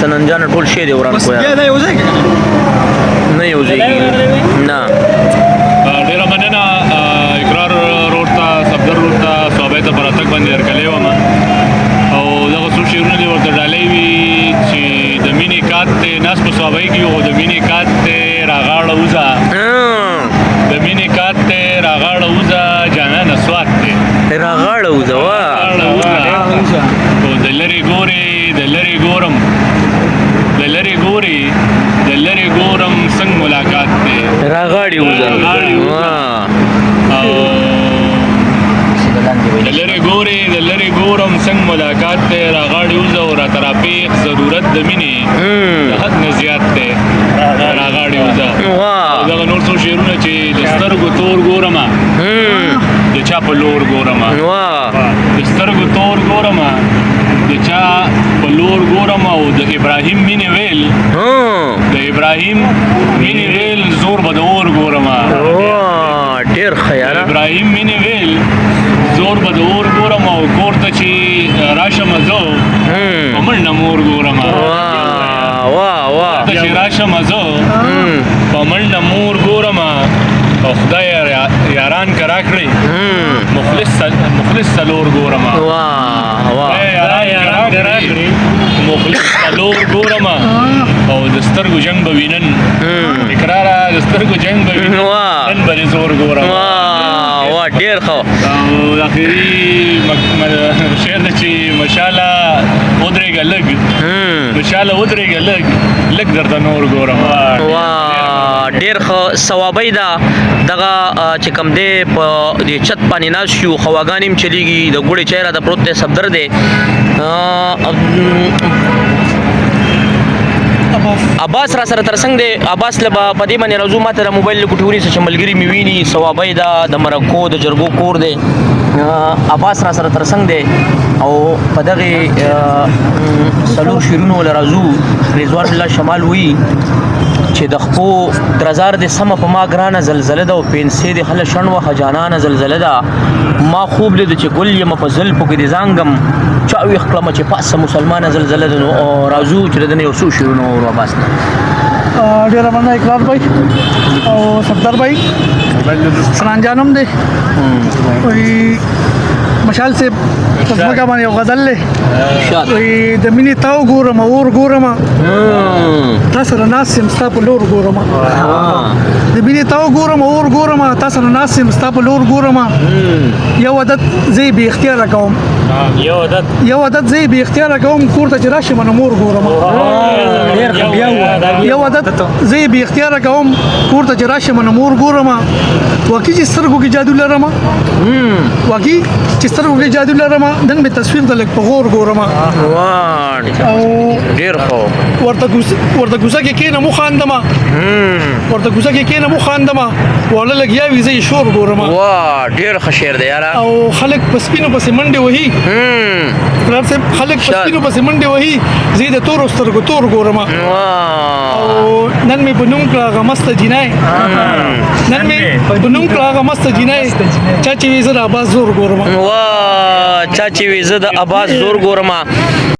سننجان ټول شی دی وران بس کو بیا دا یو ځای کې نه یو ځای نه ډیره مننه اقرار روډ ته صفدر روډ ته صوبې ته پر اتک باندې هرکلی وم او دغه څو شعرونه دې ورته ډالۍ وي چې د مینې کات دی ناس په صوبۍ کې او د مینې کات دی راغاړه وځه د مینې کات دی راغاړه وځه جانانه سوات دی راغاړه وځه وا او د لرې ګورې د لرې ګورم د لرې ګورې د لرې ګورم څنګه ملاقات دی راغاړي وځه او د لرې ګورې د لرې ګورم څنګه ملاقات دی راغاړي وځه او راته راپېښ ضرورت د مینې د حد نه زیات دی راغاړي وځه او دغه نور څو شعرونه چې د سترګو تور ګورمه د چا په لور ګورمه د سترګو تور ګورمه د چا په لور ګورم او د ابراهیم مینې ویل د ابراهیم مینې ویل زور به د اور ګورم ډېر ښه یاره ابراهیم مینې ویل زور به د اور ګورم او کور ته چې راشم زه په منډه مور ګورم ته چې راشم زه په منډه مور ګورم او خدای یاران که راکړي مخلص څلور ګورم مخلص څلور ګورم او د سترګو جنګ به وینن اقراره د سترګو جنګ به وینن نن به دې زور ګورم ډېر ښه او اخري شعر دی چې مشاله ودرېږه لږ مشاله ودرېږه لږ درته نور ګورم ډېر ښه ثوابی ده دغه چې کوم دی په دې چت باندې ناست یو خواګانې هم چلیږي د ګوړې چای راته پروت دی صفدر دی عباس را سره ترڅنګ دی عباس له به په دې باندې راځو ما ته د موبایل له کوټې ونیسه چې ملګري مې ویني ثوابی ده د مرکو د جرګو کور دی عباس را سره ترڅنګ دی او په دغې څلور شعرونو له راځو رضوان الله شمال وایي چې د خپو درزار د سمه په ما ګرانه زلزله ده او پنسې د هله شڼ وخه جانانه زلزله ده ما خوب لید چې ګل یم په زلفو کې د زانګم چا ویښ کړمه چې پاسه مسلمانه زلزله ده نو راځو چې د دې یو څو شعرونه ورو عباس نه ډېره مننه اقرار بھائی او صفدر بھائی سنانجانم دی وایي مشال صاحب ځمکه باندې یو غزل دی وایي د مینې تا وګورم اور ګورم تا سره ناست یم ستا په لور ګورم د مینې تا وګورم اور ګورم تا سره ناست یم ستا په لور ګورم یو عادت زه یې بې اختیاره کوم یو عادت زه یې بې اختیاره کوم کور ته چې راشم نو مور ګورم یو عادت زه یې بې اختیاره کوم کور ته چې راشم نو مور ګورم واقعي چې سترګو کې جادو لرم واقعي چې سترګو کې جادو لرم نن مې تصویر ته لږ په غور ګورم او ډېر ښه ورته کوڅه کې کېنم وخاندم ورته کوڅه کې کېنم وخاندم واړه لګیا وي زه یې شور ګورم ډېر ښه شعر دی یاره او خلک په سپینو پسې منډې وهي اقرار صاحب خلک په سپینو پسې منډې وهي زه یې د تورو سترګو تور ګورم او نن مې په نوم کړه هغه مسته جینۍ نن مې په نوم کړه هغه مسته جینۍ چا چې وي زه د عباس زور ګورم چا چې وي زه د عباس زور ګورم